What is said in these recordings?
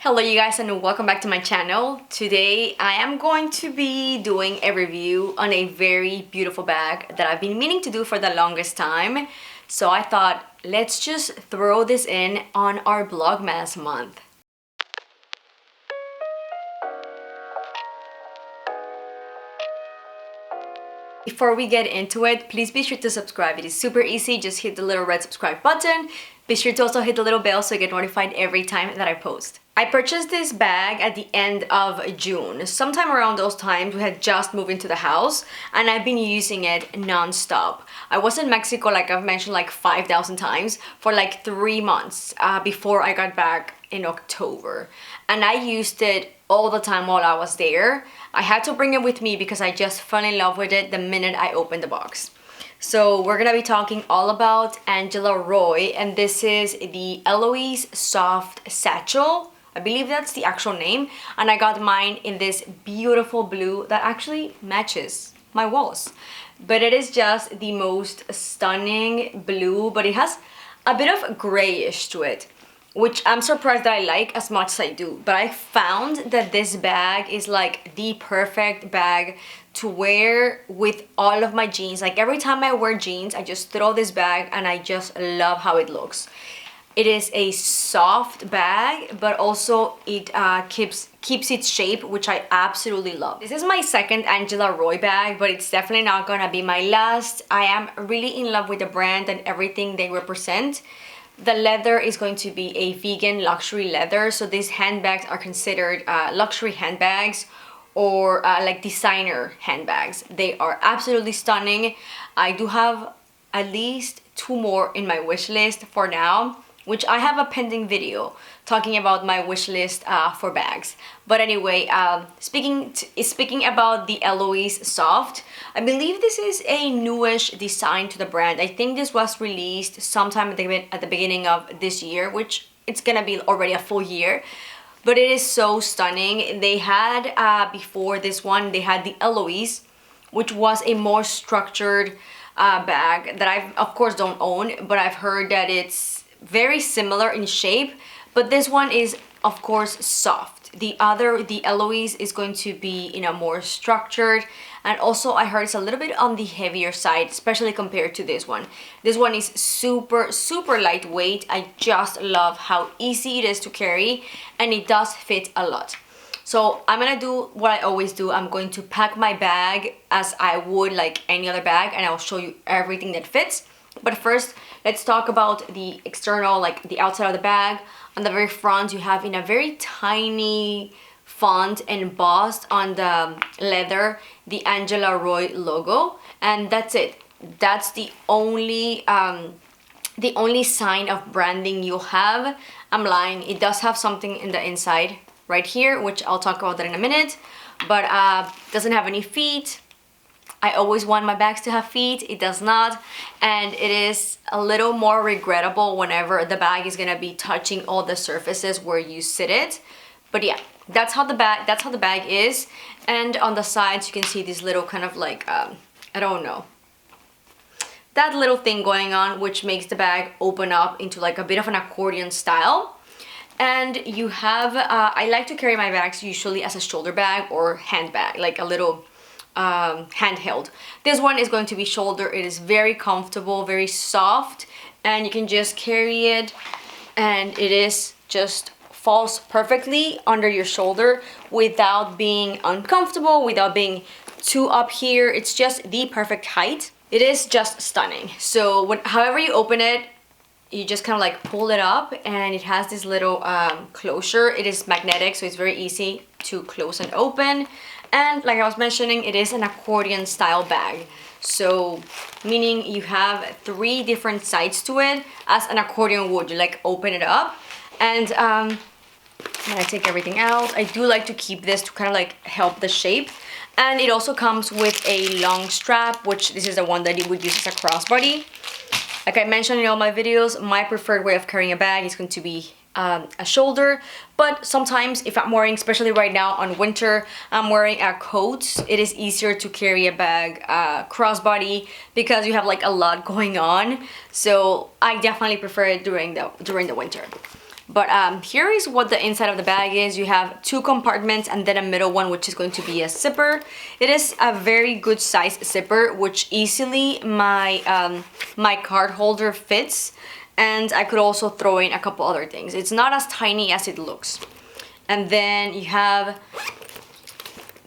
Hello you guys and welcome back to my channel. Today I am going to be doing a review on a very beautiful bag that I've been meaning to do for the longest time. So I thought let's just throw this in on our Vlogmas month. Before we get into it, please be sure to subscribe. It is super easy. Just hit the little red subscribe button. Be sure to also hit the little bell so you get notified every time that I post. I purchased this bag at the end of June. Sometime around those times, we had just moved into the house and I've been using it non-stop. I was in Mexico, like I've mentioned like 5,000 times, for like 3 months before I got back in October. And I used it all the time while I was there. I had to bring it with me because I just fell in love with it the minute I opened the box. So we're gonna be talking all about Angela Roi, and this is the Eloise Soft Satchel. I believe that's the actual name, and I got mine in this beautiful blue that actually matches my walls. But it is just the most stunning blue, but it has a bit of grayish to it, which I'm surprised that I like as much as I do. But I found that this bag is like the perfect bag to wear with all of my jeans. Like every time I wear jeans, I just throw this bag and I just love how it looks. It is a soft bag, but also it keeps its shape, which I absolutely love. This is my second Angela Roi bag, but it's definitely not gonna be my last. I am really in love with the brand and everything they represent. The leather is going to be a vegan luxury leather, so these handbags are considered luxury handbags or like designer handbags. They are absolutely stunning. I do have at least 2 more in my wish list for now, which I have a pending video talking about my wish list for bags. But anyway, speaking about the Eloise Soft, I believe this is a newish design to the brand. I think this was released sometime at the beginning of this year, which it's gonna be already a full year. But it is so stunning. They had, before this one, they had the Eloise, which was a more structured bag that I, of course, don't own, but I've heard that it's very similar in shape, but this one is, of course, soft. The Eloise is going to be, you know, more structured, and also I heard it's a little bit on the heavier side, especially compared to this one. This one is super lightweight. I just love how easy it is to carry, and it does fit a lot. So I'm gonna do what I always do. I'm going to pack my bag as I would like any other bag, and I'll show you everything that fits. But first, let's talk about the external, like the outside of the bag. On the very front, you have in a very tiny font embossed on the leather the Angela Roi logo, and that's it. That's the only sign of branding you'll have. I'm lying. It does have something in the inside right here, which I'll talk about that in a minute, but doesn't have any feet. I always want my bags to have feet. It does not, and it is a little more regrettable whenever the bag is gonna be touching all the surfaces where you sit it. But yeah, that's how the bag is. And on the sides you can see this little kind of like I don't know, that little thing going on, which makes the bag open up into like a bit of an accordion style. And you have I like to carry my bags usually as a shoulder bag or handbag, like a little handheld. This one is going to be shoulder. It is very comfortable, very soft, and you can just carry it, and it is just falls perfectly under your shoulder without being uncomfortable, without being too up here. It's just the perfect height. It is just stunning. So however you open it, you just kind of like pull it up, and it has this little closure. It is magnetic, so it's very easy to close and open. And like I was mentioning, it is an accordion style bag. So meaning you have 3 different sides to it, as an accordion would. You like open it up, and when I take everything out, I do like to keep this to kind of like help the shape. And it also comes with a long strap, which this is the one that you would use as a crossbody. Like I mentioned in all my videos, my preferred way of carrying a bag is going to be a shoulder, but sometimes if I'm wearing, especially right now on winter, I'm wearing a coat, it is easier to carry a bag crossbody because you have like a lot going on. So I definitely prefer it during the winter. But here is what the inside of the bag is. You have 2 compartments and then a middle one, which is going to be a zipper. It is a very good size zipper, which easily my card holder fits, and I could also throw in a couple other things. It's not as tiny as it looks. And then you have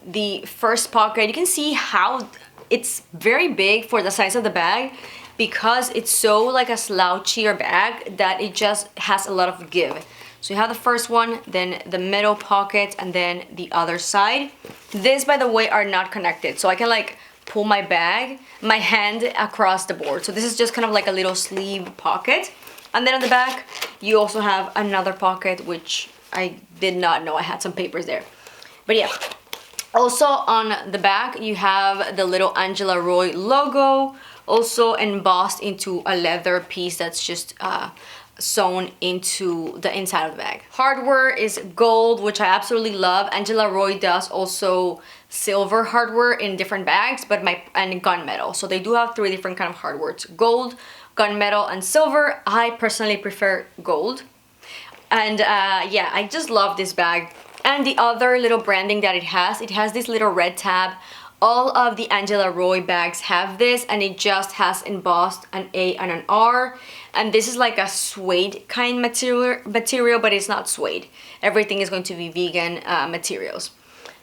the first pocket. You can see how it's very big for the size of the bag, because it's so like a slouchier bag that it just has a lot of give. So you have the first one, then the middle pocket, and then the other side. This, by the way, are not connected, so I can like pull my hand across the board. So this is just kind of like a little sleeve pocket. And then on the back, you also have another pocket, which I did not know I had some papers there. But yeah. Also on the back, you have the little Angela Roi logo, also embossed into a leather piece that's just sewn into the inside of the bag. Hardware is gold, which I absolutely love. Angela Roi does also silver hardware in different bags, but and gunmetal. So they do have 3 different kind of hardware. It's gold, gunmetal, and silver. I personally prefer gold. And yeah, I just love this bag. And the other little branding that it has this little red tab. All of the Angela Roi bags have this, and it just has embossed an A and an R. And this is like a suede kind material, but it's not suede. Everything is going to be vegan materials.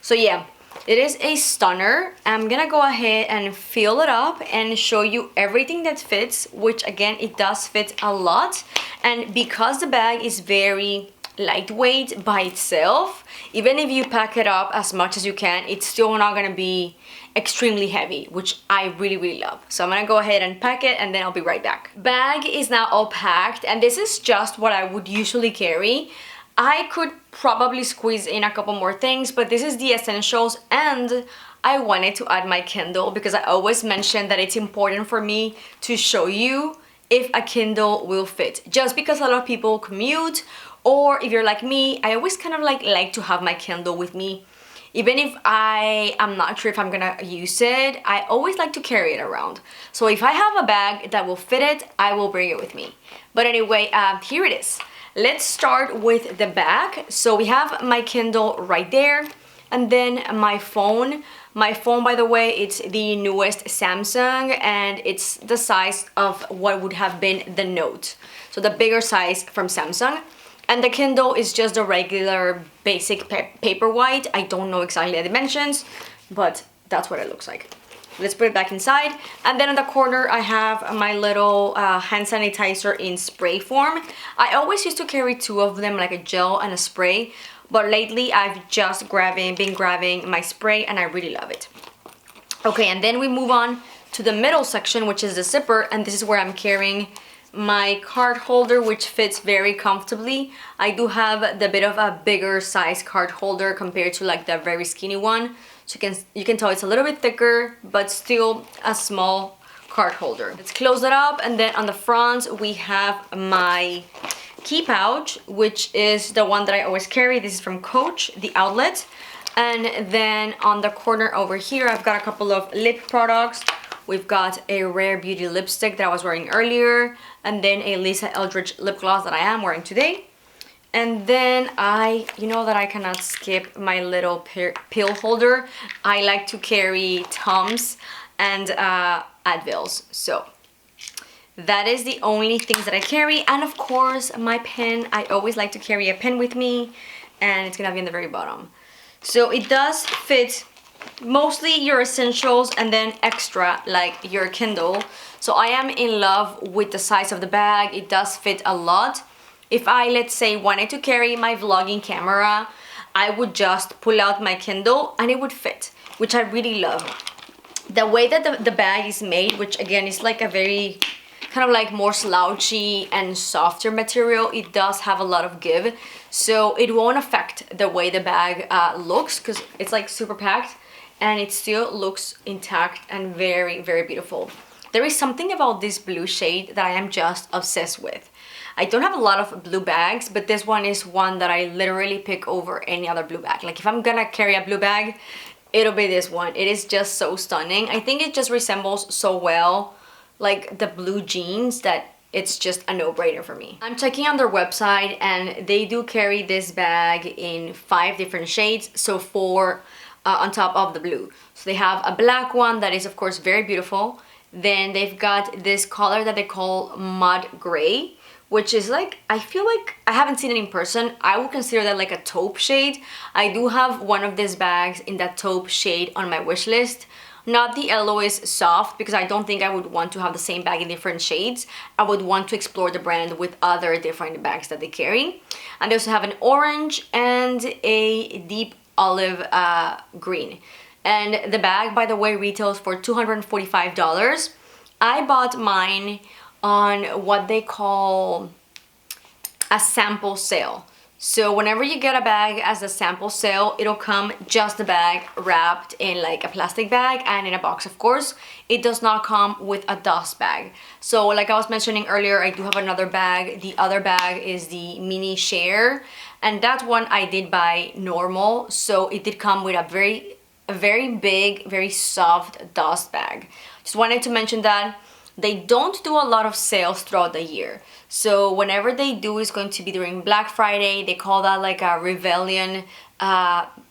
So yeah, it is a stunner. I'm gonna go ahead and fill it up and show you everything that fits, which again, it does fit a lot. And because the bag is very lightweight by itself, even if you pack it up as much as you can, it's still not gonna be extremely heavy, which I really love. So I'm gonna go ahead and pack it, and then I'll be right back. Bag is now all packed, and this is just what I would usually carry. I could probably squeeze in a couple more things, but this is the essentials, and I wanted to add my Kindle because I always mention that it's important for me to show you if a Kindle will fit, just because a lot of people commute. Or if you're like me, I always kind of like to have my Kindle with me. Even if I am not sure if I'm gonna use it, I always like to carry it around. So if I have a bag that will fit it, I will bring it with me. But anyway, here it is. Let's start with the bag. So we have my Kindle right there, and then my phone. My phone, by the way, it's the newest Samsung, and it's the size of what would have been the Note. So the bigger size from Samsung. And the Kindle is just a regular basic paperwhite. I don't know exactly the dimensions, but that's what it looks like. Let's put it back inside. And then in the corner, I have my little hand sanitizer in spray form. I always used to carry 2 of them, like a gel and a spray. But lately, I've just been grabbing my spray, and I really love it. Okay, and then we move on to the middle section, which is the zipper. And this is where I'm carrying my card holder, which fits very comfortably. I do have the bit of a bigger size card holder compared to like the very skinny one. So you can tell it's a little bit thicker, but still a small card holder. Let's close it up, and then on the front we have my key pouch, which is the one that I always carry. This is from Coach, the outlet. And then on the corner over here, I've got a couple of lip products. We've got a Rare Beauty lipstick that I was wearing earlier, and then a Lisa Eldridge lip gloss that I am wearing today. And then you know that I cannot skip my little pill holder. I like to carry Tums and Advils. So that is the only things that I carry. And of course, my pen. I always like to carry a pen with me, and it's gonna be in the very bottom. So it does fit mostly your essentials and then extra like your Kindle. So I am in love with the size of the bag. It does fit a lot. If I, let's say, wanted to carry my vlogging camera, I would just pull out my Kindle and it would fit, which I really love. The way that the bag is made, which again is like a very kind of like more slouchy and softer material, it does have a lot of give. So it won't affect the way the bag looks, because it's like super packed and it still looks intact and very beautiful. There is something about this blue shade that I am just obsessed with. I don't have a lot of blue bags, but this one is one that I literally pick over any other blue bag. Like if I'm gonna carry a blue bag, it'll be this one. It is just so stunning. I think it just resembles so well like the blue jeans that it's just a no-brainer for me. I'm checking on their website and they do carry this bag in 5 different shades, so 4 on top of the blue. So they have a black one that is of course very beautiful. Then they've got this color that they call mud gray, which is like, I feel like I haven't seen it in person. I would consider that like a taupe shade. I do have one of these bags in that taupe shade on my wish list. Not the Eloise Soft, because I don't think I would want to have the same bag in different shades. I would want to explore the brand with other different bags that they carry. And they also have an orange and a deep olive green. And the bag, by the way, retails for $245. I bought mine on what they call a sample sale. So whenever you get a bag as a sample sale, it'll come just the bag wrapped in like a plastic bag and in a box, of course. It does not come with a dust bag. So like I was mentioning earlier, I do have another bag. The other bag is the mini share, and that one I did buy normal. So it did come with a very big, very soft dust bag. Just wanted to mention that. They don't do a lot of sales throughout the year. So whenever they do is going to be during Black Friday. They call that like a Rebellion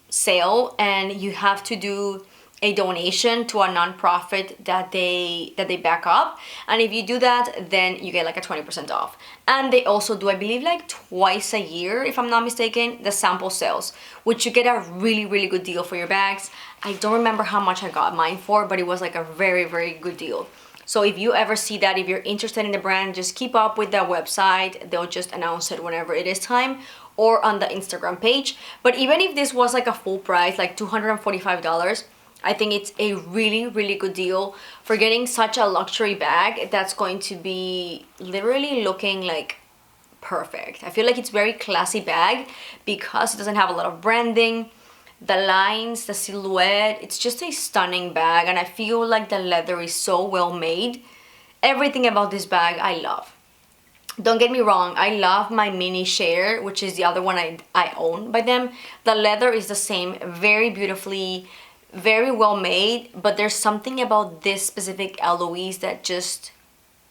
sale, and you have to do a donation to a non-profit that they back up. And if you do that, then you get like a 20% off. And they also do, I believe, like twice a year, if I'm not mistaken, the sample sales, which you get a really good deal for your bags. I don't remember how much I got mine for, but it was like a very good deal. So if you ever see that, if you're interested in the brand, just keep up with their website. They'll just announce it whenever it is time, or on the Instagram page. But even if this was like a full price, like $245, I think it's a really good deal for getting such a luxury bag that's going to be literally looking like perfect. I feel like it's very classy bag because it doesn't have a lot of branding. The lines, the silhouette, it's just a stunning bag, and I feel like the leather is so well made. Everything about this bag I love. Don't get me wrong, I love my mini share, which is the other one I own by them. The leather is the same, very beautifully, very well made, but there's something about this specific Eloise that just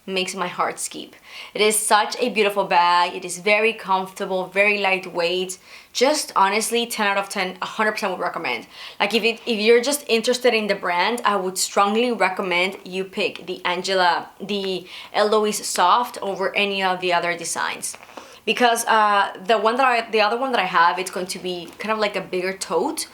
makes my heart skip. It is such a beautiful bag. It is very comfortable, very lightweight. Just honestly, 10 out of 10, 100% would recommend. Like if you're just interested in the brand, I would strongly recommend you pick the Eloise Soft over any of the other designs. Because the other one that I have, it's going to be kind of like a bigger tote.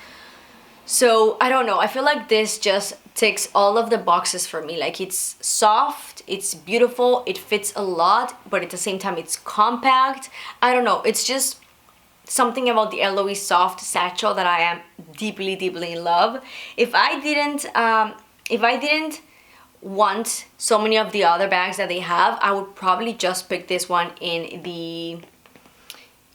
So I don't know, I feel like this just ticks all of the boxes for me. Like it's soft, it's beautiful, it fits a lot, but at the same time it's compact. I don't know, it's just something about the Eloise Soft Satchel that I am deeply in love. If I didn't want so many of the other bags that they have, I would probably just pick this one in the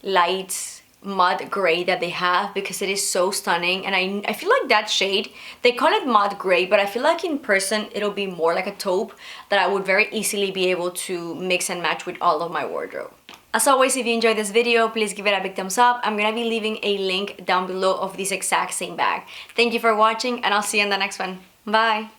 light mud gray that they have, because it is so stunning. And I feel like that shade, they call it mud gray, but I feel like in person it'll be more like a taupe that I would very easily be able to mix and match with all of my wardrobe. As always, if you enjoyed this video, please give it a big thumbs up. I'm gonna be leaving a link down below of this exact same bag. Thank you for watching, and I'll see you in the next one. Bye!